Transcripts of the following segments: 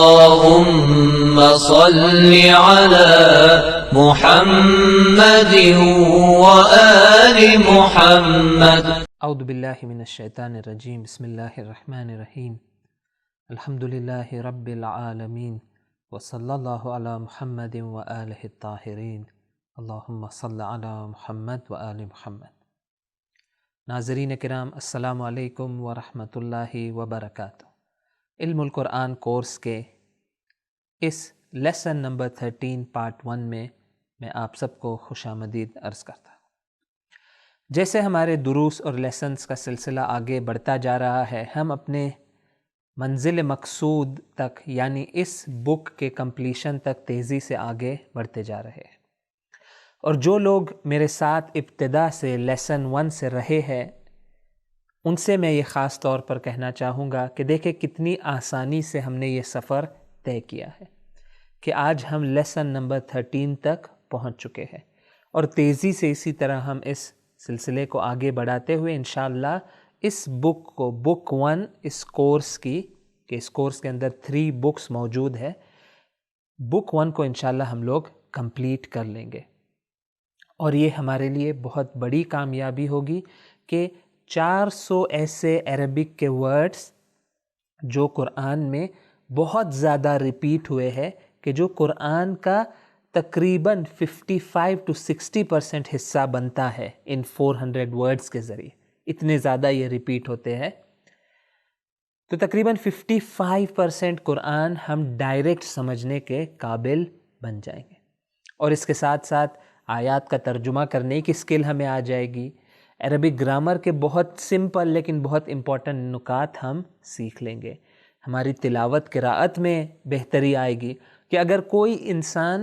اللهم صل على محمد وآل محمد. اعوذ باللہ من الشیطان الرجیم. بسم اللہ الرحمن الرحیم. الحمد للہ رب العالمین وصلی اللہ علی محمد وآلہ الطاہرین. اللہم صل علی محمد وآل محمد. ناظرین کرام، السلام علیکم ورحمۃ اللہ وبرکاتہ. علم القرآن کورس کے اس لیسن نمبر 13 پارٹ 1 میں آپ سب کو خوش آمدید عرض کرتا ہوں. جیسے ہمارے دروس اور لیسنز کا سلسلہ آگے بڑھتا جا رہا ہے، ہم اپنے منزل مقصود تک یعنی اس بک کے کمپلیشن تک تیزی سے آگے بڑھتے جا رہے ہیں. اور جو لوگ میرے ساتھ ابتدا سے لیسن 1 سے رہے ہیں، ان سے میں یہ خاص طور پر کہنا چاہوں گا کہ دیکھیں کتنی آسانی سے ہم نے یہ سفر طے کیا ہے کہ آج ہم لیسن نمبر 13 تک پہنچ چکے ہیں، اور تیزی سے اسی طرح ہم اس سلسلے کو آگے بڑھاتے ہوئے انشاءاللہ اس بک کو بک 1 اس کورس کے اندر 3 بکس موجود ہے، بک 1 کو انشاءاللہ ہم لوگ کمپلیٹ کر لیں گے. اور یہ ہمارے لیے بہت بڑی کامیابی ہوگی کہ 400 ایسے عربک کے ورڈز جو قرآن میں بہت زیادہ ریپیٹ ہوئے ہیں، کہ جو قرآن کا تقریباً 55 to 60% حصہ بنتا ہے ان 400 ورڈز کے ذریعے. اتنے زیادہ یہ ریپیٹ ہوتے ہیں، تو تقریباً 55% قرآن ہم ڈائریکٹ سمجھنے کے قابل بن جائیں گے. اور اس کے ساتھ ساتھ آیات کا ترجمہ کرنے کی سکل ہمیں آ جائے گی. عربک گرامر کے بہت سمپل لیکن بہت امپورٹنٹ نکات ہم سیکھ لیں گے. ہماری تلاوت قراءت میں بہتری آئے گی کہ اگر کوئی انسان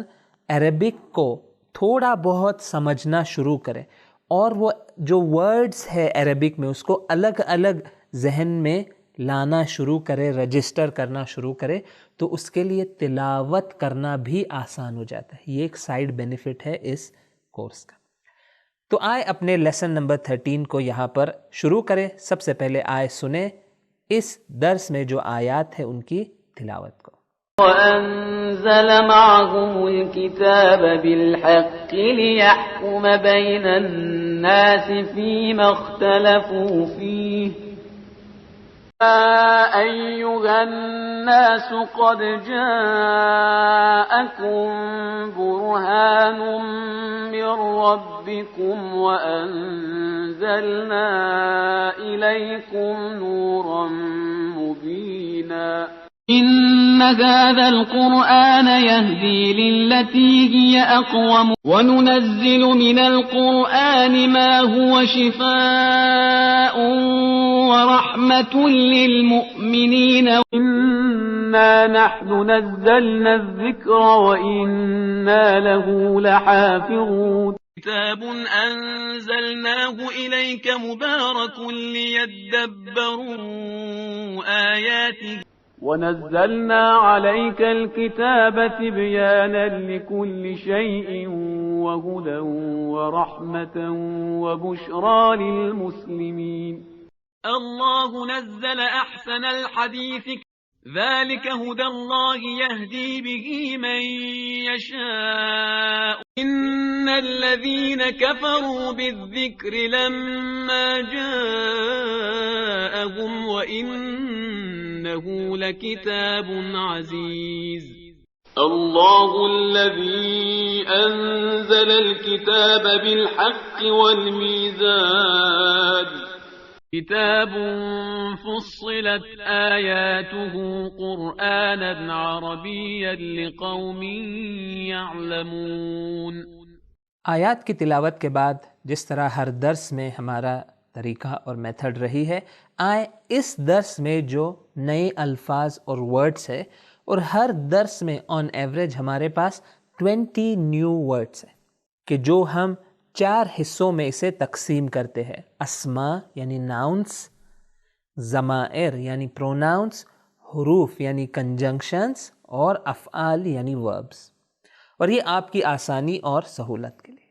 عربک کو تھوڑا بہت سمجھنا شروع کرے اور وہ جو ورڈز ہے عربک میں اس کو الگ الگ ذہن میں لانا شروع کرے، رجسٹر کرنا شروع کرے، تو اس کے لیے تلاوت کرنا بھی آسان ہو جاتا ہے. یہ ایک سائیڈ بینیفٹ ہے اس کورس کا. تو آئے اپنے لیسن نمبر 13 کو یہاں پر شروع کریں. سب سے پہلے آئے سنیں اس درس میں جو آیات ہے ان کی تلاوت کو. وَأَنزَلَ مَعَهُمُ الْكِتَابَ بِالْحَقِّ لِيَحْكُمَ بَيْنَ النَّاسِ فِيمَا اخْتَلَفُوا فِيهِ يَا أَيُّهَا النَّاسُ قَدْ جَاءَكُم بُرْهَانٌ مِّن رَّبِّكُمْ وَأَنزَلْنَا إِلَيْكُمْ نُورًا مُّبِينًا. إِنَّ هَذَا الْقُرْآنَ يَهْدِي لِلَّتِي هِيَ أَقْوَمُ وَنُنَزِّلُ مِنَ الْقُرْآنِ مَا هُوَ شِفَاءٌ وَرَحْمَةٌ لِّلْمُؤْمِنِينَ إِنَّا نَحْنُ نَزَّلْنَا الذِّكْرَ وَإِنَّا لَهُ لَحَافِظُونَ. كتاب أنزلناه إليك مبارك ليدبروا آياته ونزلنا عليك الكتاب تبيانا لكل شيء وهدى ورحمة وبشرى للمسلمين. الله نزل أحسن الحديث ذلك هدى الله يهدي به من يشاء. إن الذين كفروا بالذكر لما جاءهم وإنه لكتاب عزيز. الله الذي أنزل الكتاب بالحق والميزان. كتاب فصلت آياته قرآنا عربيا لقوم يعلمون. آیات کی تلاوت کے بعد جس طرح ہر درس میں ہمارا طریقہ اور میتھڈ رہی ہے، آئے اس درس میں جو نئے الفاظ اور ورڈز ہے، اور ہر درس میں آن ایوریج ہمارے پاس 20 نیو ورڈز ہیں کہ جو ہم 4 حصوں میں اسے تقسیم کرتے ہیں: اسماء یعنی ناؤنس، ضمائر یعنی پروناؤنس، حروف یعنی کنجنکشنز، اور افعال یعنی وربز. اور یہ آپ کی آسانی اور سہولت کے لیے.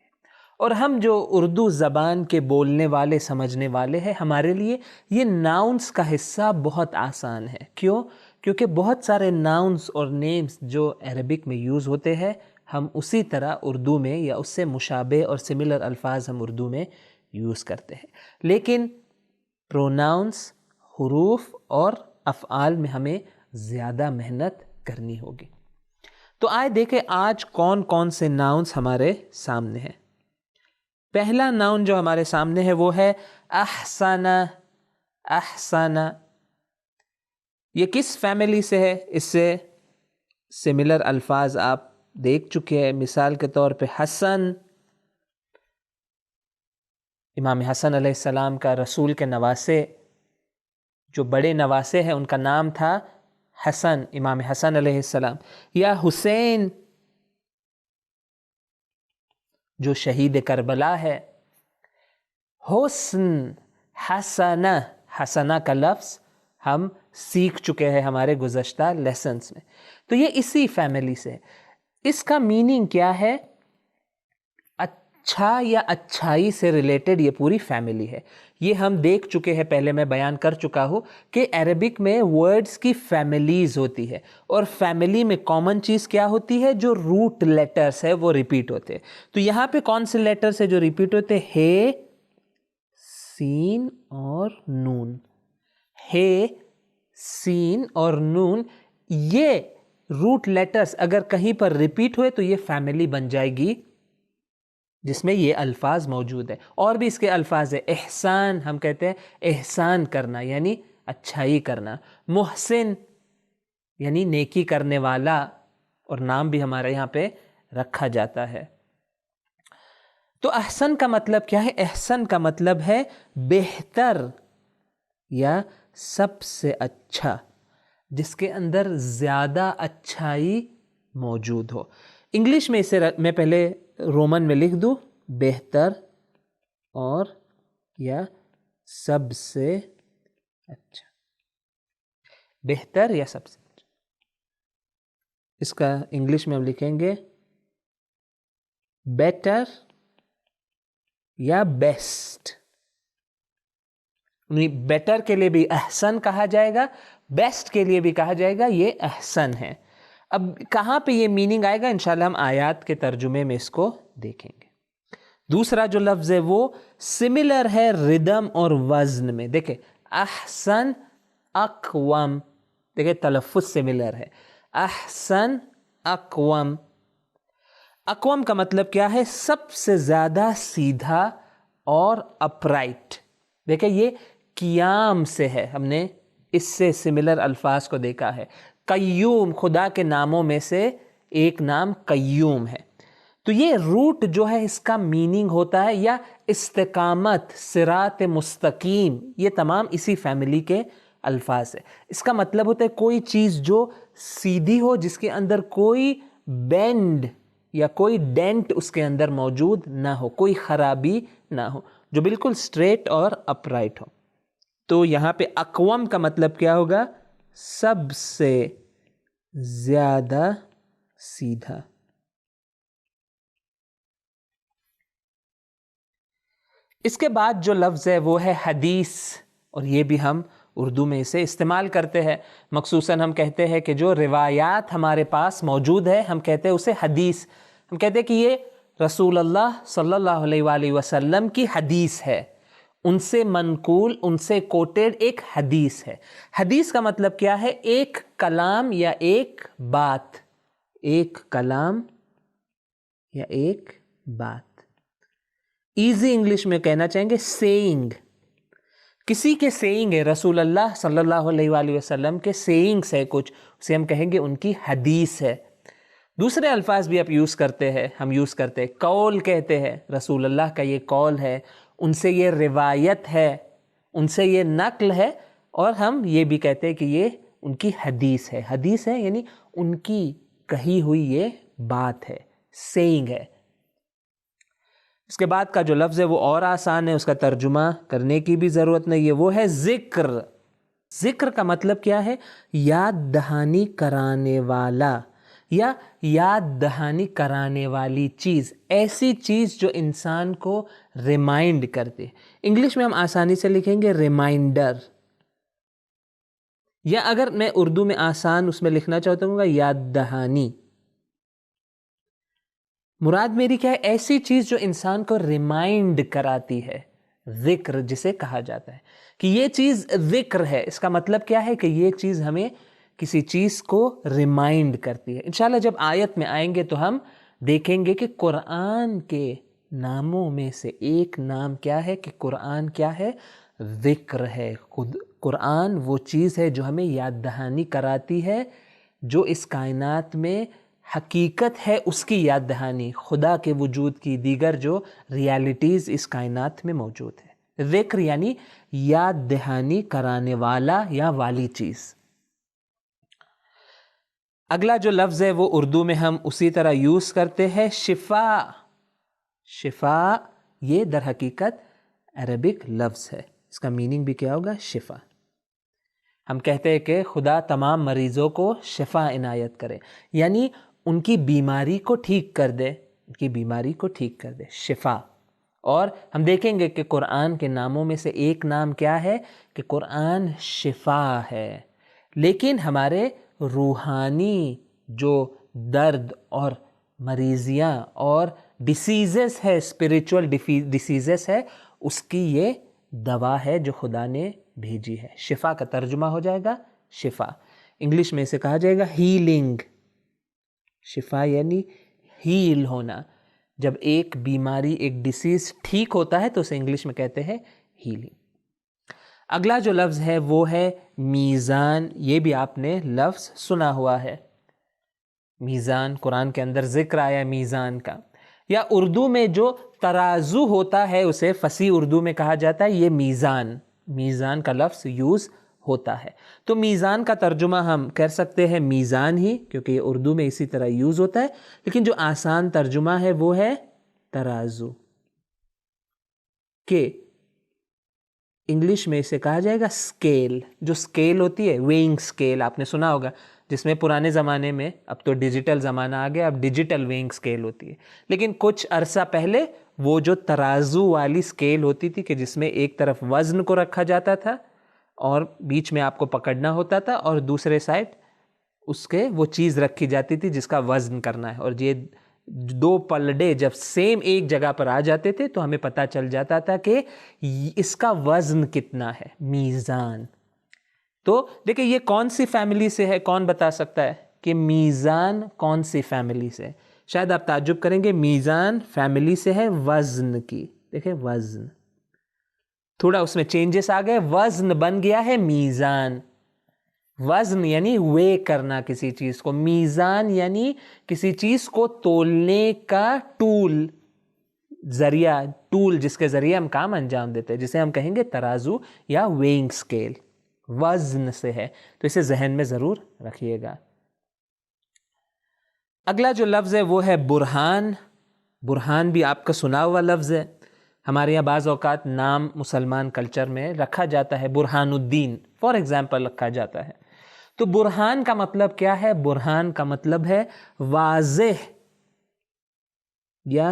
اور ہم جو اردو زبان کے بولنے والے سمجھنے والے ہیں، ہمارے لیے یہ ناؤنس کا حصہ بہت آسان ہے. کیوں؟ کیونکہ بہت سارے ناؤنس اور نیمز جو عربک میں یوز ہوتے ہیں ہم اسی طرح اردو میں یا اس سے مشابہ اور سملر الفاظ ہم اردو میں یوز کرتے ہیں، لیکن پروناؤنس، حروف اور افعال میں ہمیں زیادہ محنت کرنی ہوگی۔ تو آئے دیکھیں آج کون کون سے ناؤنس ہمارے سامنے ہیں۔ پہلا ناؤن جو ہمارے سامنے ہے وہ ہے احسن۔ احسن یہ کس فیملی سے ہے؟ اس سے سملر الفاظ آپ دیکھ چکے ہیں، مثال کے طور پہ حسن، امام حسن علیہ السلام کا رسول کے نواسے جو بڑے نواسے ہیں ان کا نام تھا حسن، امام حسن علیہ السلام، یا حسین جو شہید کربلا ہے۔ حسن، حسنہ، حسنہ کا لفظ ہم سیکھ چکے ہیں ہمارے گزشتہ لیسنز میں، تو یہ اسی فیملی سے۔ اس کا میننگ کیا ہے؟ اچھا یا اچھائی سے ریلیٹڈ یہ پوری فیملی ہے۔ یہ ہم دیکھ چکے ہیں، پہلے میں بیان کر چکا ہوں کہ عربک میں ورڈز کی فیملیز ہوتی ہے، اور فیملی میں کامن چیز کیا ہوتی ہے؟ جو روٹ لیٹرز ہے وہ ریپیٹ ہوتے ہیں۔ تو یہاں پہ کون سے لیٹرز ہے جو ریپیٹ ہوتے ہیں؟ ہے، سین اور نون۔ ہے، سین اور نون، یہ روٹ لیٹرز اگر کہیں پر ریپیٹ ہوئے تو یہ فیملی بن جائے گی جس میں یہ الفاظ موجود ہے۔ اور بھی اس کے الفاظ ہیں، احسان، ہم کہتے ہیں احسان کرنا یعنی اچھائی کرنا، محسن یعنی نیکی کرنے والا، اور نام بھی ہمارے یہاں پہ رکھا جاتا ہے۔ تو احسن کا مطلب کیا ہے؟ احسن کا مطلب ہے بہتر یا سب سے اچھا، جس کے اندر زیادہ اچھائی موجود ہو۔ انگلش میں اسے میں پہلے رومن میں لکھ دوں، بہتر اور یا سب سے اچھا، بہتر یا سب سے اچھا۔ اس کا انگلش میں ہم لکھیں گے بیٹر یا بیسٹ۔ بیٹر کے لیے بھی احسن کہا جائے گا، بیسٹ کے لیے بھی کہا جائے گا، یہ احسن ہے۔ اب کہاں پہ یہ میننگ آئے گا؟ انشاءاللہ ہم آیات کے ترجمے میں اس کو دیکھیں گے۔ دوسرا جو لفظ ہے وہ سملر ہے ردم اور وزن میں۔ دیکھیں احسن، اقوم، دیکھیں تلفظ سملر ہے، احسن، اقوم۔ اقوم کا مطلب کیا ہے؟ سب سے زیادہ سیدھا اور اپرائٹ۔ دیکھیں یہ قیام سے ہے، ہم نے اس سے سملر الفاظ کو دیکھا ہے۔ قیوم، خدا کے ناموں میں سے ایک نام قیوم ہے۔ تو یہ روٹ جو ہے اس کا میننگ ہوتا ہے یا استقامت، صراط مستقیم، یہ تمام اسی فیملی کے الفاظ ہے۔ اس کا مطلب ہوتا ہے کوئی چیز جو سیدھی ہو، جس کے اندر کوئی بینڈ یا کوئی ڈینٹ اس کے اندر موجود نہ ہو، کوئی خرابی نہ ہو، جو بالکل سٹریٹ اور اپرائٹ ہو۔ تو یہاں پہ اقوم کا مطلب کیا ہوگا؟ سب سے زیادہ سیدھا۔ اس کے بعد جو لفظ ہے وہ ہے حدیث، اور یہ بھی ہم اردو میں اسے استعمال کرتے ہیں۔ مخصوصاً ہم کہتے ہیں کہ جو روایات ہمارے پاس موجود ہے ہم کہتے ہیں اسے حدیث۔ ہم کہتے ہیں کہ یہ رسول اللہ صلی اللہ علیہ وآلہ وسلم کی حدیث ہے، ان سے منقول، ان سے کوٹیڈ ایک حدیث ہے۔ حدیث کا مطلب کیا ہے؟ ایک کلام یا ایک بات، ایک کلام یا ایک بات۔ ایزی انگلش میں کہنا چاہیں گے سیئنگ، کسی کے سیئنگ ہے، رسول اللہ صلی اللہ علیہ وآلہ وسلم کے سیئنگس ہے کچھ، اسے ہم کہیں گے ان کی حدیث ہے۔ دوسرے الفاظ بھی آپ یوز کرتے ہیں، ہم یوز کرتے ہیں، قول کہتے ہیں، رسول اللہ کا یہ قول ہے، ان سے یہ روایت ہے، ان سے یہ نقل ہے، اور ہم یہ بھی کہتے ہیں کہ یہ ان کی حدیث ہے۔ حدیث ہے یعنی ان کی کہی ہوئی یہ بات ہے، سیئنگ ہے۔ اس کے بعد کا جو لفظ ہے وہ اور آسان ہے، اس کا ترجمہ کرنے کی بھی ضرورت نہیں ہے، وہ ہے ذکر۔ ذکر کا مطلب کیا ہے؟ یاد دہانی کرانے والا یا یاد دہانی کرانے والی چیز، ایسی چیز جو انسان کو ریمائنڈ کرتے۔ انگلش میں ہم آسانی سے لکھیں گے ریمائنڈر، یا اگر میں اردو میں آسان اس میں لکھنا چاہتا ہوں گا یاد دہانی. مراد میری کیا ہے؟ ایسی چیز جو انسان کو ریمائنڈ کراتی ہے. ذکر جسے کہا جاتا ہے کہ یہ چیز ذکر ہے، اس کا مطلب کیا ہے کہ یہ چیز ہمیں کسی چیز کو ریمائنڈ کرتی ہے. انشاءاللہ جب آیت میں آئیں گے تو ہم دیکھیں گے کہ قرآن کے ناموں میں سے ایک نام کیا ہے، کہ قرآن کیا ہے؟ ذکر ہے. قرآن وہ چیز ہے جو ہمیں یاد دہانی کراتی ہے، جو اس کائنات میں حقیقت ہے اس کی یاد دہانی، خدا کے وجود کی دیگر جو ریالٹیز اس کائنات میں موجود ہے. ذکر یعنی یاد دہانی کرانے والا یا والی چیز. اگلا جو لفظ ہے وہ اردو میں ہم اسی طرح یوز کرتے ہیں، شفا. شفا یہ در حقیقت عربک لفظ ہے، اس کا میننگ بھی کیا ہوگا؟ شفا. ہم کہتے ہیں کہ خدا تمام مریضوں کو شفا عنایت کرے، یعنی ان کی بیماری کو ٹھیک کر دے، ان کی بیماری کو ٹھیک کر دے، شفا. اور ہم دیکھیں گے کہ قرآن کے ناموں میں سے ایک نام کیا ہے، کہ قرآن شفا ہے. لیکن ہمارے روحانی جو درد اور مریضیاں اور ڈیسیزز ہے، اسپریچول ڈیسیزز ہے، اس کی یہ دوا ہے جو خدا نے بھیجی ہے. شفا کا ترجمہ ہو جائے گا شفا. انگلش میں اسے کہا جائے گا ہیلنگ. شفا یعنی ہیل ہونا. جب ایک بیماری، ایک ڈیسیز ٹھیک ہوتا ہے تو اسے انگلش میں کہتے ہیں ہیلنگ. اگلا جو لفظ ہے وہ ہے میزان. یہ بھی آپ نے لفظ سنا ہوا ہے، میزان. قرآن کے اندر ذکر آیا میزان کا. یا اردو میں جو ترازو ہوتا ہے اسے فصیح اردو میں کہا جاتا ہے یہ میزان. میزان کا لفظ یوز ہوتا ہے. تو میزان کا ترجمہ ہم کر سکتے ہیں میزان ہی، کیونکہ یہ اردو میں اسی طرح یوز ہوتا ہے. لیکن جو آسان ترجمہ ہے وہ ہے ترازو، کہ انگلش میں اسے کہا جائے گا اسکیل. جو اسکیل ہوتی ہے، ویئنگ اسکیل آپ نے سنا ہوگا، جس میں پرانے زمانے میں، اب تو ڈیجیٹل زمانہ آ گیا، اب ڈیجیٹل ویئنگ اسکیل ہوتی ہے. لیکن کچھ عرصہ پہلے وہ جو ترازو والی اسکیل ہوتی تھی، کہ جس میں ایک طرف وزن کو رکھا جاتا تھا اور بیچ میں آپ کو پکڑنا ہوتا تھا، اور دوسرے سائڈ اس کے وہ چیز رکھی جاتی تھی جس کا وزن کرنا ہے. اور یہ دو پلڑے جب سیم ایک جگہ پر آ جاتے تھے تو ہمیں پتہ چل جاتا تھا کہ اس کا وزن کتنا ہے، میزان. تو دیکھیں یہ کون سی فیملی سے ہے، کون بتا سکتا ہے کہ میزان کون سی فیملی سے؟ شاید آپ تعجب کریں گے، میزان فیملی سے ہے وزن کی. دیکھیں وزن، تھوڑا اس میں چینجز آ گئے، وزن بن گیا ہے میزان. وزن یعنی وے کرنا کسی چیز کو، میزان یعنی کسی چیز کو تولنے کا ٹول، ذریعہ، ٹول جس کے ذریعے ہم کام انجام دیتے ہیں، جسے ہم کہیں گے ترازو یا ویئنگ اسکیل. وزن سے ہے، تو اسے ذہن میں ضرور رکھیے گا. اگلا جو لفظ ہے وہ ہے برہان. برہان بھی آپ کا سنا ہوا لفظ ہے. ہمارے یہاں بعض اوقات نام مسلمان کلچر میں رکھا جاتا ہے، برہان الدین فار ایگزامپل رکھا جاتا ہے. تو برہان کا مطلب کیا ہے؟ برہان کا مطلب ہے واضح یا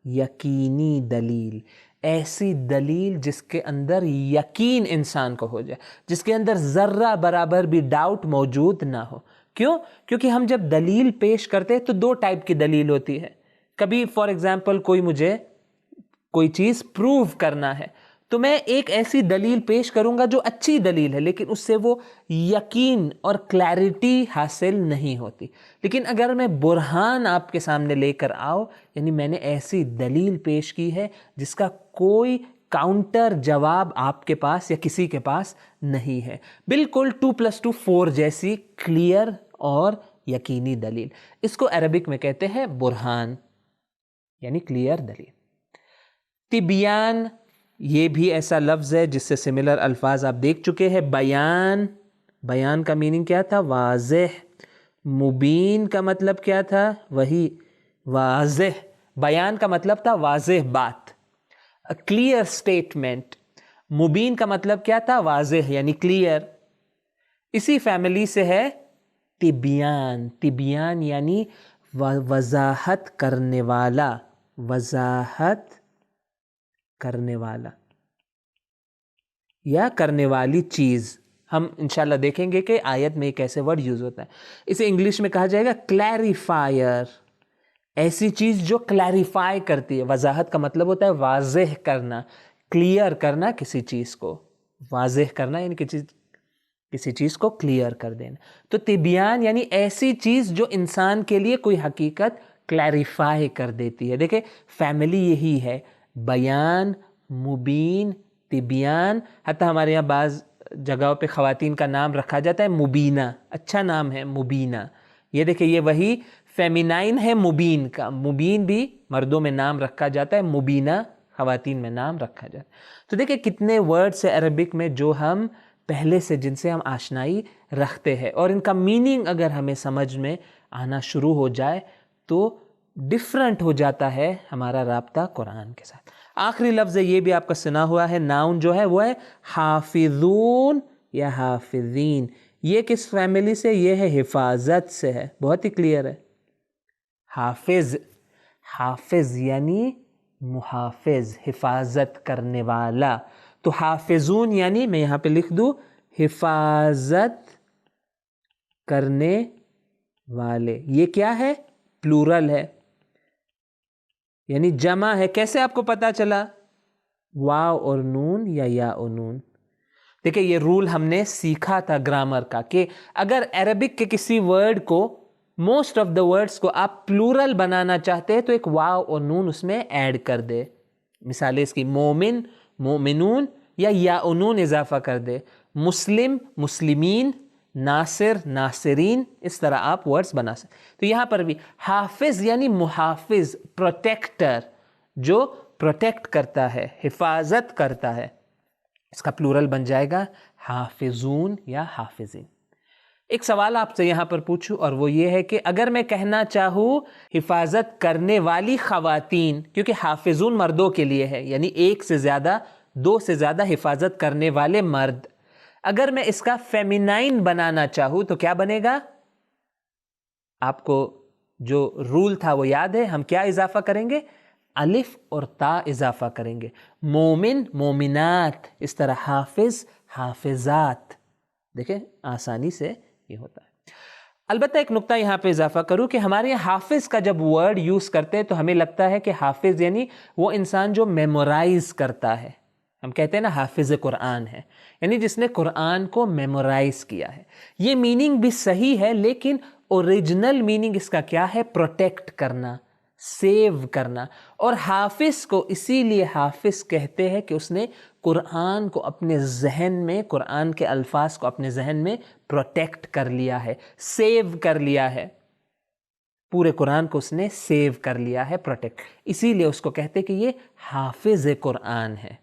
یقینی دلیل. ایسی دلیل جس کے اندر یقین انسان کو ہو جائے، جس کے اندر ذرہ برابر بھی ڈاؤٹ موجود نہ ہو. کیوں؟ کیونکہ ہم جب دلیل پیش کرتے ہیں تو دو ٹائپ کی دلیل ہوتی ہے. کبھی فار ایگزامپل کوئی مجھے کوئی چیز پروو کرنا ہے تو میں ایک ایسی دلیل پیش کروں گا جو اچھی دلیل ہے، لیکن اس سے وہ یقین اور کلیئرٹی حاصل نہیں ہوتی. لیکن اگر میں برہان آپ کے سامنے لے کر آؤ، یعنی میں نے ایسی دلیل پیش کی ہے جس کا کوئی کاؤنٹر جواب آپ کے پاس یا کسی کے پاس نہیں ہے، بالکل 2+2 4 جیسی کلیئر اور یقینی دلیل، اس کو عربک میں کہتے ہیں برہان، یعنی کلیئر دلیل. تبیان یہ بھی ایسا لفظ ہے جس سے سملر الفاظ آپ دیکھ چکے ہیں. بیان، بیان کا میننگ کیا تھا؟ واضح. مبین کا مطلب کیا تھا؟ وہی واضح. بیان کا مطلب تھا واضح بات، کلیئر اسٹیٹمنٹ. مبین کا مطلب کیا تھا؟ واضح یعنی کلیئر. اسی فیملی سے ہے تبیان. تبیان یعنی وضاحت کرنے والا، وضاحت کرنے والا یا کرنے والی چیز. ہم انشاءاللہ دیکھیں گے کہ آیت میں ایک ایسے ورڈ یوز ہوتا ہے. اسے انگلش میں کہا جائے گا کلیریفائر. ایسی چیز جو کلیریفائی کرتی ہے. وضاحت کا مطلب ہوتا ہے واضح کرنا, کلیئر کرنا کسی چیز کو, واضح کرنا یعنی کسی چیز کو کلیئر کر دینا. تو تبیان یعنی ایسی چیز جو انسان کے لیے کوئی حقیقت کلیریفائی کر دیتی ہے. دیکھیں فیملی یہی ہے, بیان, مبین, تبیان. حتیٰ ہمارے یہاں بعض جگہوں پہ خواتین کا نام رکھا جاتا ہے مبینہ, اچھا نام ہے مبینہ. یہ دیکھیں یہ وہی فیمینائن ہے مبین کا. مبین بھی مردوں میں نام رکھا جاتا ہے, مبینہ خواتین میں نام رکھا جاتا ہے. تو دیکھیں کتنے ورڈز ہیں عربک میں جو ہم پہلے سے جن سے ہم آشنائی رکھتے ہیں, اور ان کا میننگ اگر ہمیں سمجھ میں آنا شروع ہو جائے تو ڈفرنٹ ہو جاتا ہے ہمارا رابطہ قرآن کے ساتھ. آخری لفظ یہ بھی آپ کا سنا ہوا ہے, ناؤن جو ہے وہ ہے حافظون یا حافظین. یہ کس فیملی سے؟ یہ ہے حفاظت سے ہے. بہت ہی کلیئر ہے. حافظ, حافظ یعنی محافظ, حفاظت کرنے والا. تو حافظون یعنی میں یہاں پہ لکھ دوں حفاظت کرنے والے. یہ کیا ہے؟ پلورل ہے یعنی جمع ہے. کیسے آپ کو پتا چلا؟ واو اور نون یا او نون. دیکھیں یہ رول ہم نے سیکھا تھا گرامر کا کہ اگر عربک کے کسی ورڈ کو, موسٹ آف دا ورڈز کو آپ پلورل بنانا چاہتے ہیں تو ایک واو اور نون اس میں ایڈ کر دے. مثالیں اس کی مومن, مومنون, یا او نون اضافہ کر دے. مسلم, مسلمین, ناصر, ناصرین. اس طرح آپ ورڈز بنا سکتے. تو یہاں پر بھی حافظ یعنی محافظ, پروٹیکٹر, جو پروٹیکٹ کرتا ہے, حفاظت کرتا ہے. اس کا پلورل بن جائے گا حافظون یا حافظین. ایک سوال آپ سے یہاں پر پوچھوں اور وہ یہ ہے کہ اگر میں کہنا چاہوں حفاظت کرنے والی خواتین, کیونکہ حافظون مردوں کے لیے ہے یعنی ایک سے زیادہ, دو سے زیادہ حفاظت کرنے والے مرد, اگر میں اس کا فیمینائن بنانا چاہوں تو کیا بنے گا؟ آپ کو جو رول تھا وہ یاد ہے, ہم کیا اضافہ کریں گے؟ الف اور تا اضافہ کریں گے. مومن, مومنات. اس طرح حافظ, حافظات. دیکھیں آسانی سے یہ ہوتا ہے. البتہ ایک نقطہ یہاں پہ اضافہ کروں کہ ہمارے یہاں حافظ کا جب ورڈ یوز کرتے ہیں تو ہمیں لگتا ہے کہ حافظ یعنی وہ انسان جو میمورائز کرتا ہے. ہم کہتے ہیں نا حافظ قرآن ہے, یعنی جس نے قرآن کو میمورائز کیا ہے. یہ میننگ بھی صحیح ہے لیکن اوریجنل میننگ اس کا کیا ہے؟ پروٹیکٹ کرنا, سیو کرنا. اور حافظ کو اسی لیے حافظ کہتے ہیں کہ اس نے قرآن کو اپنے ذہن میں, قرآن کے الفاظ کو اپنے ذہن میں پروٹیکٹ کر لیا ہے, سیو کر لیا ہے. پورے قرآن کو اس نے سیو کر لیا ہے, پروٹیکٹ. اسی لیے اس کو کہتے ہیں کہ یہ حافظ قرآن ہے.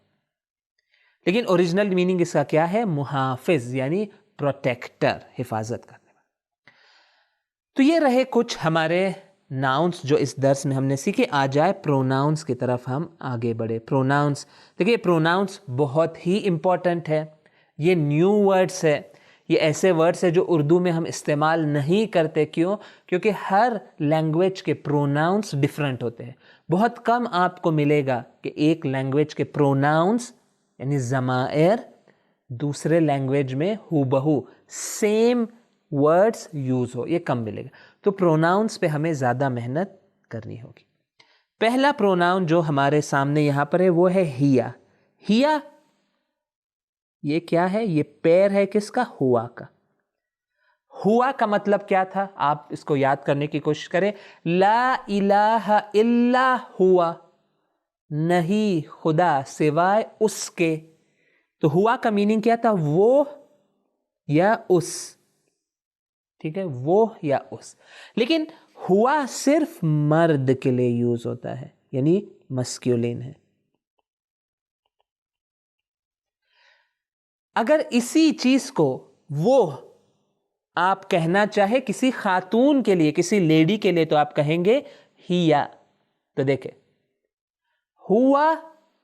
لیکن اوریجنل میننگ اس کا کیا ہے؟ محافظ یعنی پروٹیکٹر, حفاظت کرنے والا. تو یہ رہے کچھ ہمارے ناؤنس جو اس درس میں ہم نے سیکھے. آ جائے پروناؤنس کی طرف ہم آگے بڑھے. پروناؤنس, دیکھیے پروناؤنس بہت ہی امپورٹنٹ ہے. یہ نیو ورڈس ہے, یہ ایسے ورڈس ہیں جو اردو میں ہم استعمال نہیں کرتے. کیوں؟ کیونکہ ہر لینگویج کے پروناؤنس ڈفرینٹ ہوتے ہیں. بہت کم آپ کو ملے گا کہ ایک لینگویج کے پروناؤنس یعنی ضمائر دوسرے لینگویج میں ہو بہو سیم ورڈز یوز ہو, یہ کم ملے گا. تو پروناؤنس پہ ہمیں زیادہ محنت کرنی ہوگی. پہلا پروناؤن جو ہمارے سامنے یہاں پر ہے وہ ہے ہیا. ہیا یہ کیا ہے؟ یہ پیر ہے کس کا؟ ہوا کا. ہوا کا مطلب کیا تھا؟ آپ اس کو یاد کرنے کی کوشش کریں. لا الہ الا ہوا, نہیں خدا سوائے اس کے. تو ہوا کا میننگ کیا تھا؟ وہ یا اس. ٹھیک ہے, وہ یا اس. لیکن ہوا صرف مرد کے لیے یوز ہوتا ہے یعنی مسکیولین ہے. اگر اسی چیز کو وہ آپ کہنا چاہے کسی خاتون کے لیے, کسی لیڈی کے لیے, تو آپ کہیں گے ہیا. تو دیکھیں ہوا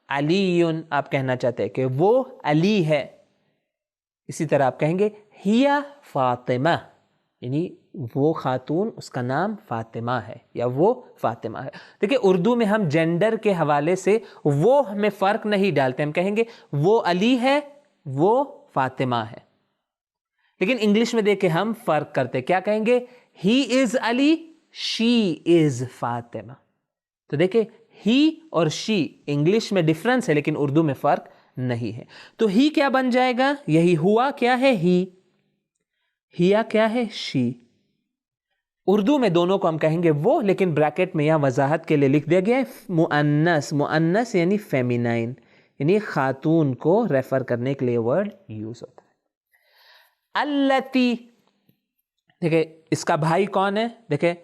علیٌ, آپ کہنا چاہتے ہیں کہ وہ علی ہے. اسی طرح آپ کہیں گے ہیا فاطمہ, یعنی وہ خاتون اس کا نام فاطمہ ہے یا وہ فاطمہ ہے. دیکھیں اردو میں ہم جینڈر کے حوالے سے وہ میں فرق نہیں ڈالتے. ہم کہیں گے وہ علی ہے, وہ فاطمہ ہے. لیکن انگلش میں دیکھیں ہم فرق کرتے، کیا کہیں گے؟ ہی از علی، شی از فاطمہ. تو دیکھیں ہی اور شی انگلش میں ڈفرنس ہے لیکن اردو میں فرق نہیں ہے. تو ہی کیا بن جائے گا؟ یہی ہوا کیا ہے؟ ہی. ہیا کیا ہے؟ شی. اردو میں دونوں کو ہم کہیں گے وہ، لیکن بریکٹ میں یہاں وضاحت کے لیے لکھ دیا گیا ہے مؤنث. مؤنث یعنی فیمینائن، یعنی خاتون کو ریفر کرنے کے لیے ورڈ یوز ہوتا ہے. التی، دیکھیں اس کا بھائی کون ہے؟ دیکھیں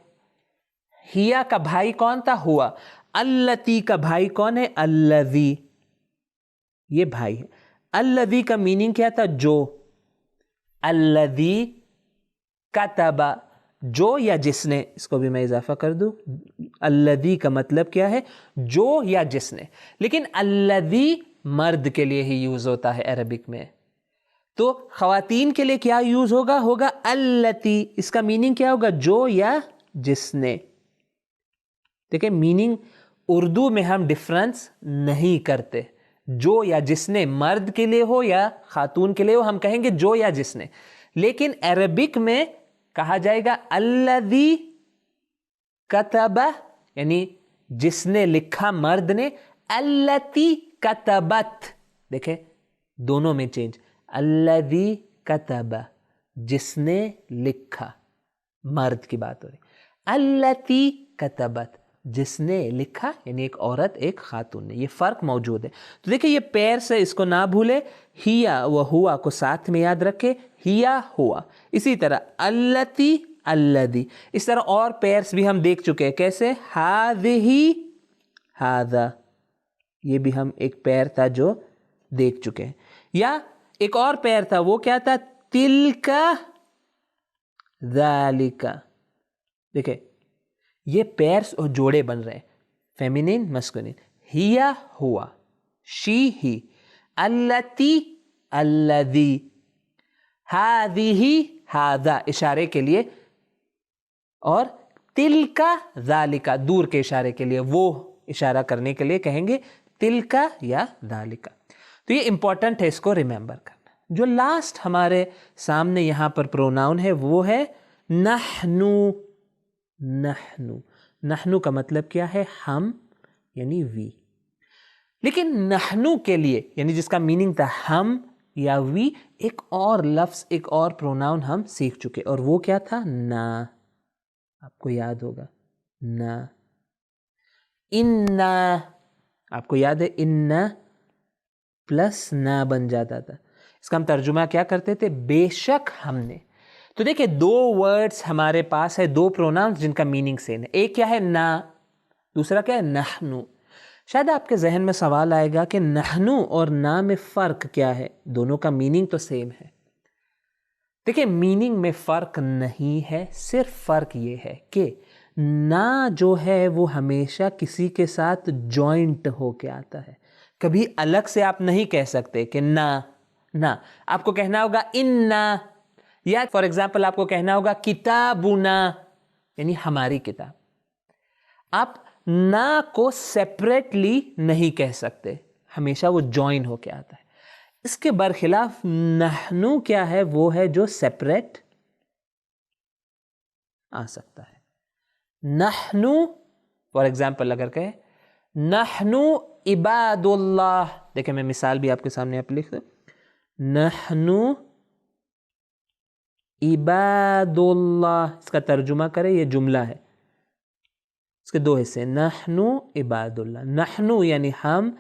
ہیا کا بھائی کون تھا؟ ہوا. التی کا بھائی کون ہے؟ الذی. یہ بھائی ہے. الذی کا میننگ کیا تھا؟ جو. الذی کتب، جو یا جس نے. اس کو بھی میں اضافہ کر دوں، الذی کا مطلب کیا ہے؟ جو یا جس نے. لیکن الذی مرد کے لیے ہی یوز ہوتا ہے عربک میں. تو خواتین کے لیے کیا یوز ہوگا؟ ہوگا التی. اس کا میننگ کیا ہوگا؟ جو یا جس نے. دیکھیں میننگ اردو میں ہم ڈفرنس نہیں کرتے. جو یا جس نے مرد کے لیے ہو یا خاتون کے لیے ہو، ہم کہیں گے جو یا جس نے. لیکن عربک میں کہا جائے گا الذی کتب، یعنی جس نے لکھا مرد نے. التی کتبت، دیکھیں دونوں میں چینج. الذی کتب، جس نے لکھا، مرد کی بات ہو رہی. التی کتبت، جس نے لکھا، یعنی ایک عورت ایک خاتون نے. یہ فرق موجود ہے. تو دیکھیں یہ پیر سے اس کو نہ بھولے. ہیا و ہوا کو ساتھ میں یاد رکھے، ہیا ہوا. اسی طرح التی الذی. اس طرح اور پیرس بھی ہم دیکھ چکے ہیں. کیسے؟ ہذہ ھذا، یہ بھی ہم ایک پیر تھا جو دیکھ چکے ہیں. یا ایک اور پیر تھا، وہ کیا تھا؟ تلک ذالک. دیکھیں یہ پیرس اور جوڑے بن رہے ہیں، فیمینین مسکولین. ہیا ہوا، شی ہی، التی الذی، ہذہ ھذا اشارے کے لیے، اور تلک ذالک دور کے اشارے کے لیے، وہ اشارہ کرنے کے لیے کہیں گے تلک یا ذالک. تو یہ امپورٹنٹ ہے، اس کو ریممبر کرنا. جو لاسٹ ہمارے سامنے یہاں پر پروناؤن ہے وہ ہے نحنو. نحنو، نحنو کا مطلب کیا ہے؟ ہم، یعنی وی. لیکن نحنو کے لیے، یعنی جس کا میننگ تھا ہم یا وی، ایک اور لفظ، ایک اور پروناؤن ہم سیکھ چکے، اور وہ کیا تھا؟ نا. آپ کو یاد ہوگا نا. انا، آپ کو یاد ہے انا پلس نا بن جاتا تھا. اس کا ہم ترجمہ کیا کرتے تھے؟ بے شک ہم نے. تو دیکھیں دو ورڈز ہمارے پاس ہے، دو پروناؤنز جن کا میننگ سیم ہے. ایک کیا ہے؟ نا. دوسرا کیا ہے؟ نحنو. شاید آپ کے ذہن میں سوال آئے گا کہ نحنو اور نا میں فرق کیا ہے؟ دونوں کا میننگ تو سیم ہے. دیکھیں میننگ میں فرق نہیں ہے، صرف فرق یہ ہے کہ نا جو ہے وہ ہمیشہ کسی کے ساتھ جوائنٹ ہو کے آتا ہے. کبھی الگ سے آپ نہیں کہہ سکتے کہ نا. نا آپ کو کہنا ہوگا انا، یا فار ایگزامپل آپ کو کہنا ہوگا کتابنا، یعنی ہماری کتاب. آپ نا کو سیپریٹلی نہیں کہہ سکتے، ہمیشہ وہ جوائن ہو کے آتا ہے. اس کے برخلاف نحنو کیا ہے؟ وہ ہے جو سیپریٹ آ سکتا ہے. نحنو فار ایگزامپل اگر کہے نحنو عباد اللہ، دیکھیں میں مثال بھی آپ کے سامنے آپ لکھ دوں. نحنو عباد اللہ، اس کا ترجمہ کرے، یہ جملہ ہے، اس کے دو حصے. نحنو عباد اللہ، نحنو یعنی ہم،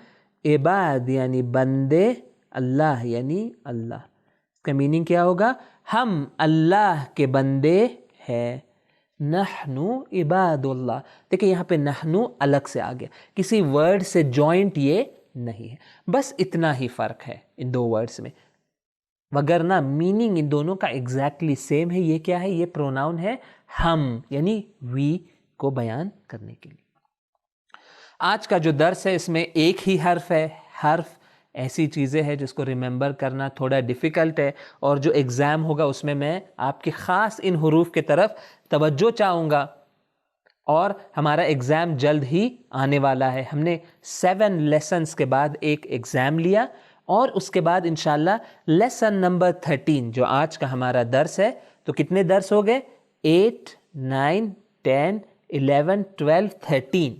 عباد یعنی بندے، اللہ یعنی اللہ. اس کا میننگ کیا ہوگا؟ ہم اللہ کے بندے ہیں. نحنو عباد اللہ. دیکھیں یہاں پہ نحنو الگ سے آ گیا، کسی ورڈ سے جوائنٹ یہ نہیں ہے. بس اتنا ہی فرق ہے ان دو ورڈز میں، وگرنہ میننگ ان دونوں کا ایگزیکٹلی سیم ہے. یہ کیا ہے؟ یہ پروناؤن ہے ہم، یعنی وی کو بیان کرنے کے لیے. آج کا جو درس ہے اس میں ایک ہی حرف ہے. حرف ایسی چیزیں ہیں جس کو ریممبر کرنا تھوڑا ڈیفیکلٹ ہے، اور جو ایگزام ہوگا اس میں آپ کی خاص ان حروف کی طرف توجہ چاہوں گا. اور ہمارا ایگزام جلد ہی آنے والا ہے. ہم نے 7 لیسنز کے بعد ایک ایگزام لیا، اور اس کے بعد انشاءاللہ لیسن نمبر 13 جو آج کا ہمارا درس ہے. تو کتنے درس ہو گئے؟ 8 9 10 11 12 13.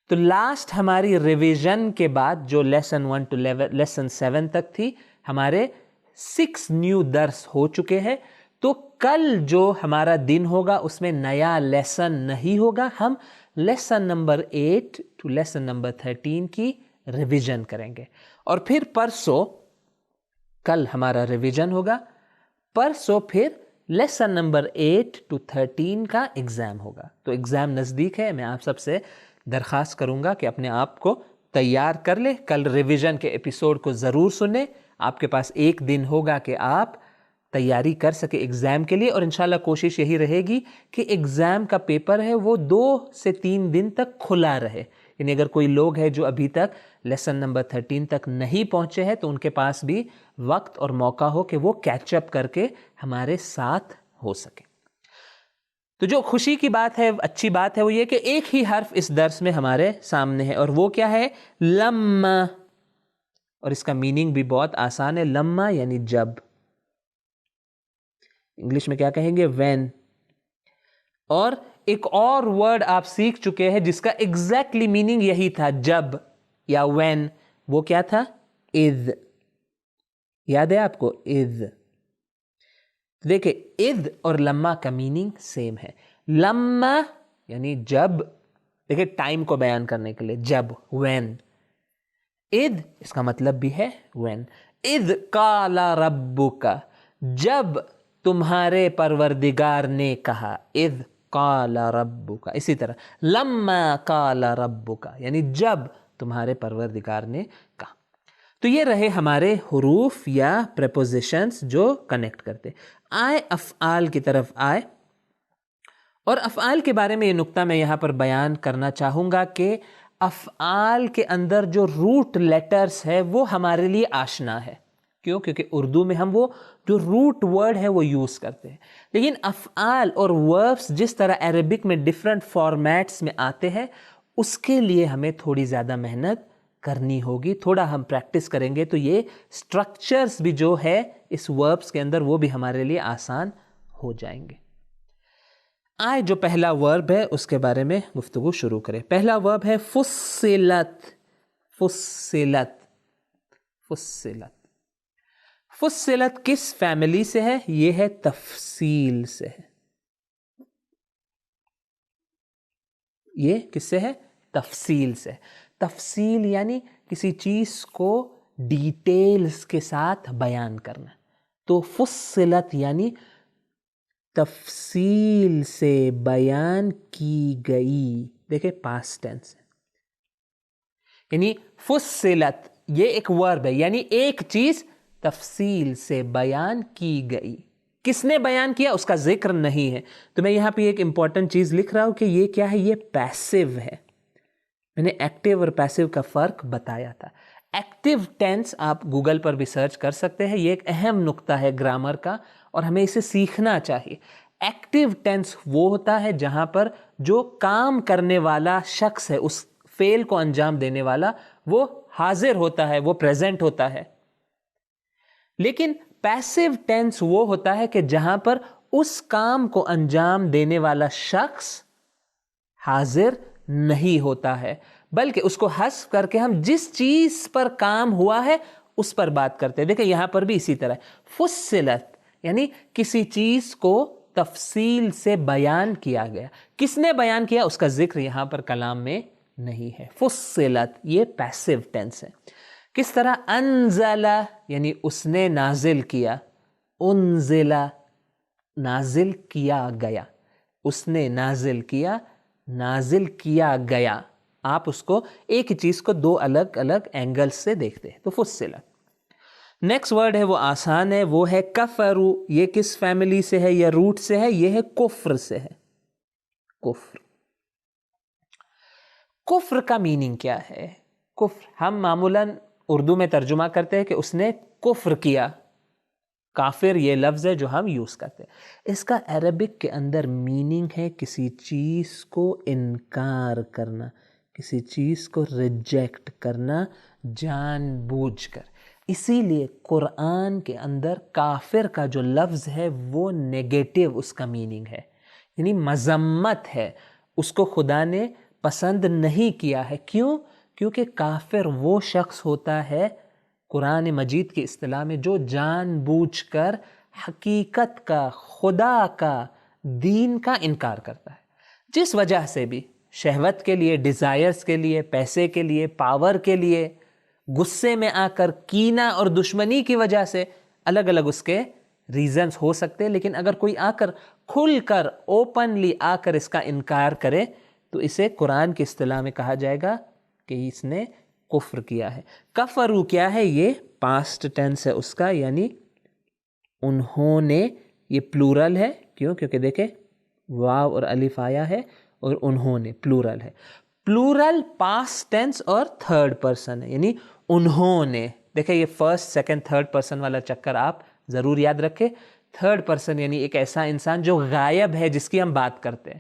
تو لاسٹ ہماری ریویژن کے بعد جو لیسن 1 to لیسن 7 تک تھی، ہمارے 6 نیو درس ہو چکے ہیں. تو کل جو ہمارا دن ہوگا اس میں نیا لیسن نہیں ہوگا، ہم lesson number 8 to lesson number 13 کی ریویژن کریں گے. اور پھر پرسوں، کل ہمارا ریویژن ہوگا، پرسوں پھر لیسن نمبر 8 to 13 کا ایگزام ہوگا. تو ایگزام نزدیک ہے، میں آپ سب سے درخواست کروں گا کہ اپنے آپ کو تیار کر لیں. کل ریویژن کے ایپیسوڈ کو ضرور سنیں. آپ کے پاس ایک دن ہوگا کہ آپ تیاری کر سکے ایگزام کے لیے، اور انشاءاللہ کوشش یہی رہے گی کہ ایگزام کا پیپر ہے وہ 2 سے 3 دن تک کھلا رہے. یعنی اگر کوئی لوگ ہے جو ابھی تک لیسن نمبر 13 تک نہیں پہنچے ہیں تو ان کے پاس بھی وقت اور موقع ہو کہ وہ کیچ اپ کر کے ہمارے ساتھ ہو سکے. تو جو خوشی کی بات ہے، اچھی بات ہے، وہ یہ کہ ایک ہی حرف اس درس میں ہمارے سامنے ہے، اور وہ کیا ہے؟ لما. اور اس کا میننگ بھی بہت آسان ہے. لما یعنی جب. انگلش میں کیا کہیں گے؟ وین. اور ایک اور ورڈ آپ سیکھ چکے ہیں جس کا ایگزیکٹلی میننگ یہی تھا، جب یا وین. وہ کیا تھا؟ اذ. یاد ہے آپ کو؟ اذ. دیکھیں، اذ اور لما کا میننگ سیم ہے. لما یعنی جب، دیکھیں ٹائم کو بیان کرنے کے لیے جب، وین. اذ اس کا مطلب بھی ہے وین. اذ قال ربک، جب تمہارے پروردگار نے کہا. اذ قال ربک. اسی طرح لما قال ربک یعنی جب تمہارے پروردگار نے کہا. تو یہ رہے ہمارے حروف یا پریپوزیشنز جو کنیکٹ کرتے. آئے افعال کی طرف آئے، اور افعال کے بارے میں یہ نقطہ میں یہاں پر بیان کرنا چاہوں گا کہ افعال کے اندر جو روٹ لیٹرز ہے وہ ہمارے لیے آشنا ہے. کیوں؟ کیونکہ اردو میں ہم وہ جو روٹ ورڈ ہے وہ یوز کرتے ہیں. لیکن افعال اور وربس جس طرح عربک میں ڈیفرنٹ فارمیٹس میں آتے ہیں، اس کے لیے ہمیں تھوڑی زیادہ محنت کرنی ہوگی. تھوڑا ہم پریکٹس کریں گے تو یہ سٹرکچرز بھی جو ہے اس وربس کے اندر وہ بھی ہمارے لیے آسان ہو جائیں گے. آئے جو پہلا ورب ہے اس کے بارے میں گفتگو شروع کریں. پہلا ورب ہے فصلت. فصلت. فصلت. فصلت کس فیملی سے ہے؟ یہ ہے تفصیل سے ہے. یہ کس سے ہے؟ تفصیل سے. تفصیل یعنی کسی چیز کو ڈیٹیلز کے ساتھ بیان کرنا. تو فصلت یعنی تفصیل سے بیان کی گئی. دیکھیں پاسٹ ٹینس ہے. یعنی فصلت یہ ایک ورب ہے، یعنی ایک چیز تفصیل سے بیان کی گئی. کس نے بیان کیا اس کا ذکر نہیں ہے. تو میں یہاں پہ ایک امپورٹنٹ چیز لکھ رہا ہوں کہ یہ کیا ہے؟ یہ پیسو ہے. میں نے ایکٹیو اور پیسو کا فرق بتایا تھا. ایکٹیو ٹینس آپ گوگل پر بھی سرچ کر سکتے ہیں. یہ ایک اہم نقطہ ہے گرامر کا اور ہمیں اسے سیکھنا چاہیے. ایکٹیو ٹینس وہ ہوتا ہے جہاں پر جو کام کرنے والا شخص ہے، اس فعل کو انجام دینے والا، وہ حاضر ہوتا ہے، وہ پریزنٹ ہوتا ہے. لیکن پیسو ٹینس وہ ہوتا ہے کہ جہاں پر اس کام کو انجام دینے والا شخص حاضر نہیں ہوتا ہے، بلکہ اس کو حذف کر کے ہم جس چیز پر کام ہوا ہے اس پر بات کرتے ہیں. دیکھیں یہاں پر بھی اسی طرح فصلت یعنی کسی چیز کو تفصیل سے بیان کیا گیا. کس نے بیان کیا اس کا ذکر یہاں پر کلام میں نہیں ہے. فصلت یہ پیسو ٹینس ہے. کس طرح انزل یعنی اس نے نازل کیا. انزل نازل کیا گیا. اس نے نازل کیا، نازل کیا گیا. آپ اس کو ایک ہی چیز کو دو الگ الگ اینگل سے دیکھتے ہیں. تو فصلت. نیکسٹ ورڈ ہے وہ آسان ہے، وہ ہے کفرو. یہ کس فیملی سے ہے یا روٹ سے ہے؟ یہ ہے کفر سے ہے. کفر. کفر کا میننگ کیا ہے؟ کفر ہم معمولاً اردو میں ترجمہ کرتے ہیں کہ اس نے کفر کیا. کافر یہ لفظ ہے جو ہم یوز کرتے ہیں. اس کا عربک کے اندر میننگ ہے کسی چیز کو انکار کرنا، کسی چیز کو ریجیکٹ کرنا جان بوجھ کر. اسی لیے قرآن کے اندر کافر کا جو لفظ ہے وہ نیگیٹو اس کا میننگ ہے، یعنی مذمت ہے، اس کو خدا نے پسند نہیں کیا ہے۔ کیوں؟ کیونکہ کافر وہ شخص ہوتا ہے قرآن مجید کی اصطلاح میں جو جان بوجھ کر حقیقت کا، خدا کا، دین کا انکار کرتا ہے، جس وجہ سے بھی، شہوت کے لیے، ڈیزائرز کے لیے، پیسے کے لیے، پاور کے لیے، غصے میں آ کر، کینہ اور دشمنی کی وجہ سے، الگ الگ اس کے ریزنز ہو سکتے ہیں، لیکن اگر کوئی آ کر کھل کر اوپنلی آ کر اس کا انکار کرے تو اسے قرآن کی اصطلاح میں کہا جائے گا کہ اس نے کفر کیا ہے۔ کفرو کیا ہے؟ یہ پاسٹ ٹینس ہے اس کا، یعنی انہوں نے، یہ پلورل ہے، کیوں؟ کیونکہ دیکھیں واو اور الف آیا ہے اور انہوں نے پلورل ہے، پلورل پاسٹ ٹینس اور تھرڈ پرسن ہے، یعنی انہوں نے۔ دیکھیں یہ فرسٹ، سیکنڈ، تھرڈ پرسن والا چکر آپ ضرور یاد رکھیں۔ تھرڈ پرسن یعنی ایک ایسا انسان جو غائب ہے، جس کی ہم بات کرتے ہیں۔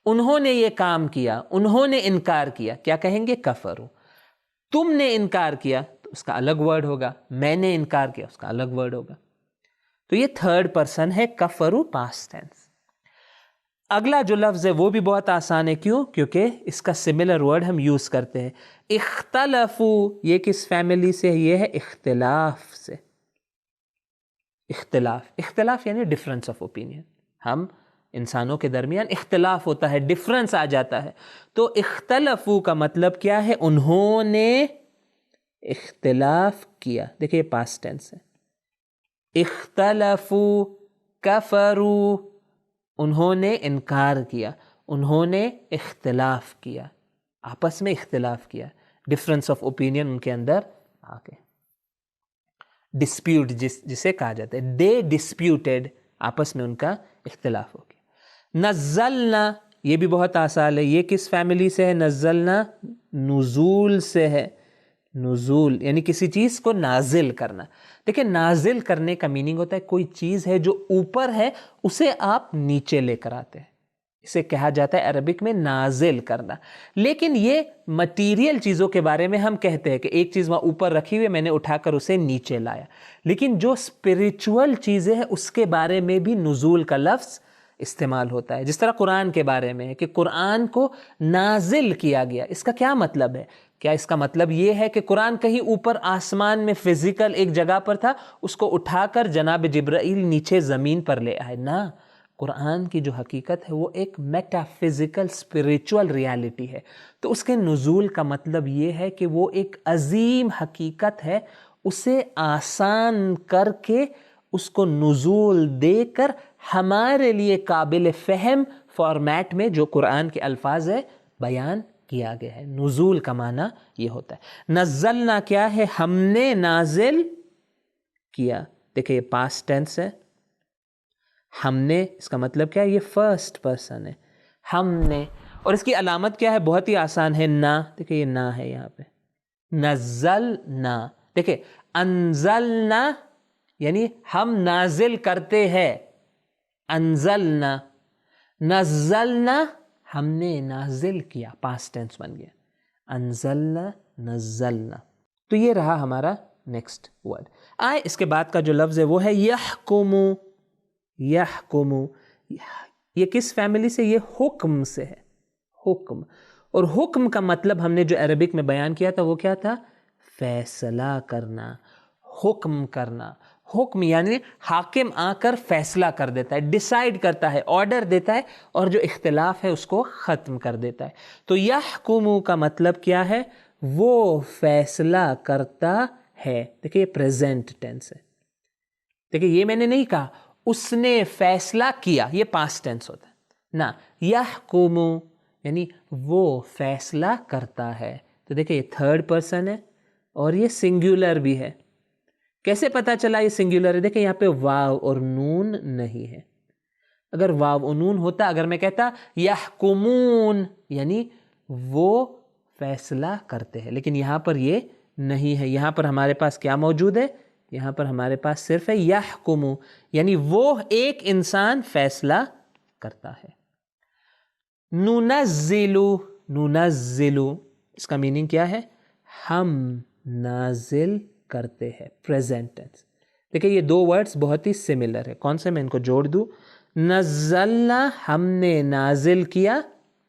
انہوں نے یہ کام کیا، انہوں نے انکار کیا، کیا کہیں گے؟ کفرو۔ تم نے انکار کیا تو اس کا الگ ورڈ ہوگا، میں نے انکار کیا اس کا الگ ورڈ ہوگا۔ تو یہ تھرڈ پرسن ہے، کفرو پاسٹ ٹینس۔ اگلا جو لفظ ہے وہ بھی بہت آسان ہے، کیوں؟ کیونکہ اس کا سملر ورڈ ہم یوز کرتے ہیں۔ اختلفو، یہ کس فیملی سے ہے؟ یہ ہے اختلاف سے۔ اختلاف، اختلاف یعنی ڈفرنس آف اوپینین، ہم انسانوں کے درمیان اختلاف ہوتا ہے، ڈفرنس آ جاتا ہے۔ تو اختلفو کا مطلب کیا ہے؟ انہوں نے اختلاف کیا۔ دیکھیں یہ پاسٹ ٹینس ہے۔ اختلفو، کفرو، انہوں نے انکار کیا، انہوں نے اختلاف کیا، آپس میں اختلاف کیا، ڈفرنس آف اوپینین ان کے اندر آ کے، ڈسپیوٹ جسے کہا جاتا ہے، دے ڈسپیوٹیڈ، آپس میں ان کا اختلاف ہو گیا۔ نزلنا، یہ بھی بہت آسان ہے، یہ کس فیملی سے ہے؟ نزلنا نزول سے ہے۔ نزول یعنی کسی چیز کو نازل کرنا۔ دیکھیں نازل کرنے کا میننگ ہوتا ہے کوئی چیز ہے جو اوپر ہے اسے آپ نیچے لے کر آتے ہیں، اسے کہا جاتا ہے عربک میں نازل کرنا۔ لیکن یہ مٹیریل چیزوں کے بارے میں ہم کہتے ہیں کہ ایک چیز وہاں اوپر رکھی ہوئی، میں نے اٹھا کر اسے نیچے لایا۔ لیکن جو اسپریچول چیزیں ہیں اس کے بارے میں بھی نزول کا لفظ استعمال ہوتا ہے، جس طرح قرآن کے بارے میں ہے کہ قرآن کو نازل کیا گیا۔ اس کا کیا مطلب ہے؟ کیا اس کا مطلب یہ ہے کہ قرآن کہیں اوپر آسمان میں فزیکل ایک جگہ پر تھا، اس کو اٹھا کر جناب جبرائیل نیچے زمین پر لے آئے؟ نہ، قرآن کی جو حقیقت ہے وہ ایک میٹا فزیکل اسپریچول ریالٹی ہے۔ تو اس کے نزول کا مطلب یہ ہے کہ وہ ایک عظیم حقیقت ہے، اسے آسان کر کے، اس کو نزول دے کر ہمارے لیے قابل فہم فارمیٹ میں جو قرآن کے الفاظ ہے بیان کیا گیا ہے۔ نزول کا معنی یہ ہوتا ہے۔ نزلنا کیا ہے؟ ہم نے نازل کیا۔ دیکھیں یہ پاسٹ ٹینس ہے، ہم نے، اس کا مطلب کیا ہے؟ یہ فرسٹ پرسن ہے، ہم نے۔ اور اس کی علامت کیا ہے؟ بہت ہی آسان ہے، نا۔ دیکھیں یہ نا ہے یہاں پہ، نزلنا۔ دیکھیں انزلنا یعنی ہم نازل کرتے ہیں، انزلنا۔ نزلنا ہم نے نازل کیا، پاسٹ ٹینس بن گیا، انزلنا، نزلنا۔ تو یہ رہا ہمارا نیکسٹ ورڈ۔ آئے اس کے بعد کا جو لفظ ہے وہ ہے یحکمو۔ یحکمو یہ کس فیملی سے؟ یہ حکم سے ہے، حکم۔ اور حکم کا مطلب ہم نے جو عربک میں بیان کیا تھا وہ کیا تھا؟ فیصلہ کرنا، حکم کرنا۔ حکم یعنی حاکم آ کر فیصلہ کر دیتا ہے، ڈیسائیڈ کرتا ہے، آرڈر دیتا ہے، اور جو اختلاف ہے اس کو ختم کر دیتا ہے۔ تو یحکمو کا مطلب کیا ہے؟ وہ فیصلہ کرتا ہے۔ دیکھیں یہ پریزنٹ ٹینس ہے۔ دیکھیں یہ میں نے نہیں کہا اس نے فیصلہ کیا، یہ پاسٹ ٹینس ہوتا ہے نا۔ یحکمو یعنی وہ فیصلہ کرتا ہے۔ تو دیکھیں یہ تھرڈ پرسن ہے اور یہ سنگولر بھی ہے۔ کیسے پتا چلا یہ سنگولر ہے؟ دیکھیں یہاں پہ واو اور نون نہیں ہے۔ اگر واو اور نون ہوتا، اگر میں کہتا یحکمون یعنی وہ فیصلہ کرتے ہیں، لیکن یہاں پر یہ نہیں ہے۔ یہاں پر ہمارے پاس کیا موجود ہے؟ یہاں پر ہمارے پاس صرف ہے یحکمو، یعنی وہ ایک انسان فیصلہ کرتا ہے۔ ننزلو، ننزلو اس کا میننگ کیا ہے؟ ہم نازل کرتے ہیں، پریزنٹ ٹینس. دیکھیں یہ دو ورڈز بہت ہی سملر ہے. کون سے؟ میں ان کو جوڑ دوں. نزلنا ہم نے نازل کیا،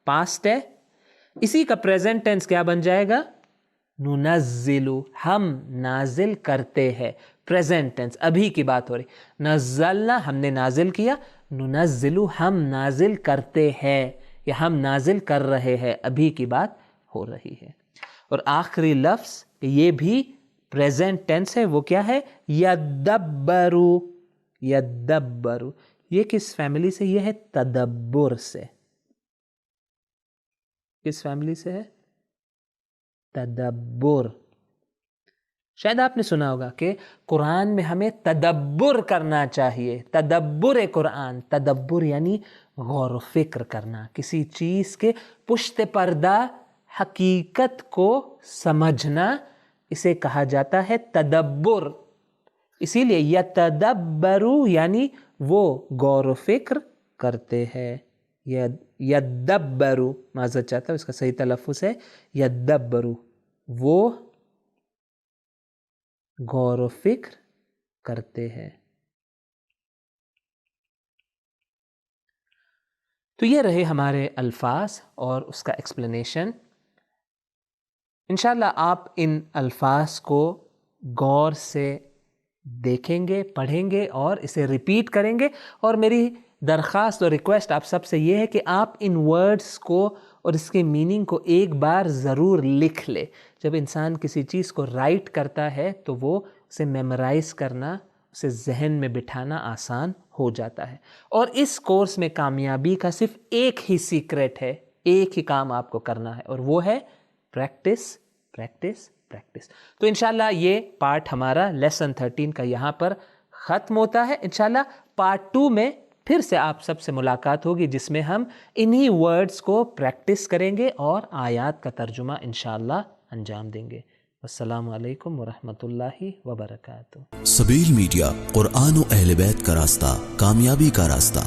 پاسٹ ہے. اسی کا پریزنٹ ٹینس کیا بن جائے گا؟ ننزلو، ہم نازل کرتے ہیں. پریزنٹ ٹینس، ابھی کی بات ہو رہی. نزلنا ہم نے نازل کیا، ننزلو ہم نازل کرتے ہیں یا ہم نازل کر رہے ہیں، ابھی کی بات ہو رہی ہے. اور آخری لفظ یہ بھی پریزنٹ ٹینس ہے، وہ کیا ہے؟ یدبرو. یدبرو یہ کس فیملی سے؟ یہ ہے تدبر سے. کس فیملی سے ہے؟ تدبر. شاید آپ نے سنا ہوگا کہ قرآن میں ہمیں تدبر کرنا چاہیے. تدبر قرآن، تدبر یعنی غور و فکر کرنا، کسی چیز کے پشت پردہ حقیقت کو سمجھنا، اسے کہا جاتا ہے تدبر. اسی لیے یتدبرو یعنی وہ غور و فکر کرتے ہیں. یدبرو، معذرت چاہتا ہوں، اس کا صحیح تلفظ ہے یدبرو، وہ غور و فکر کرتے ہیں. تو یہ رہے ہمارے الفاظ اور اس کا ایکسپلینیشن. انشاءاللہ آپ ان الفاظ کو غور سے دیکھیں گے، پڑھیں گے اور اسے ریپیٹ کریں گے. اور میری درخواست اور ریکویسٹ آپ سب سے یہ ہے کہ آپ ان ورڈز کو اور اس کے میننگ کو ایک بار ضرور لکھ لے. جب انسان کسی چیز کو رائٹ کرتا ہے تو وہ اسے میمورائز کرنا، اسے ذہن میں بٹھانا آسان ہو جاتا ہے. اور اس کورس میں کامیابی کا صرف ایک ہی سیکرٹ ہے، ایک ہی کام آپ کو کرنا ہے، اور وہ ہے پریکٹس، پریکٹس، پریکٹس. تو انشاءاللہ یہ پارٹ ہمارا لیسن 13 کا یہاں پر ختم ہوتا ہے. انشاءاللہ پارٹ 2 میں پھر سے آپ سب سے ملاقات ہوگی، جس میں ہم انہی ورڈز کو پریکٹس کریں گے اور آیات کا ترجمہ انشاءاللہ انجام دیں گے. السلام علیکم ورحمۃ اللہ وبرکاتہ. سبیل میڈیا، قرآن و اہل بیت کا راستہ، کامیابی کا راستہ.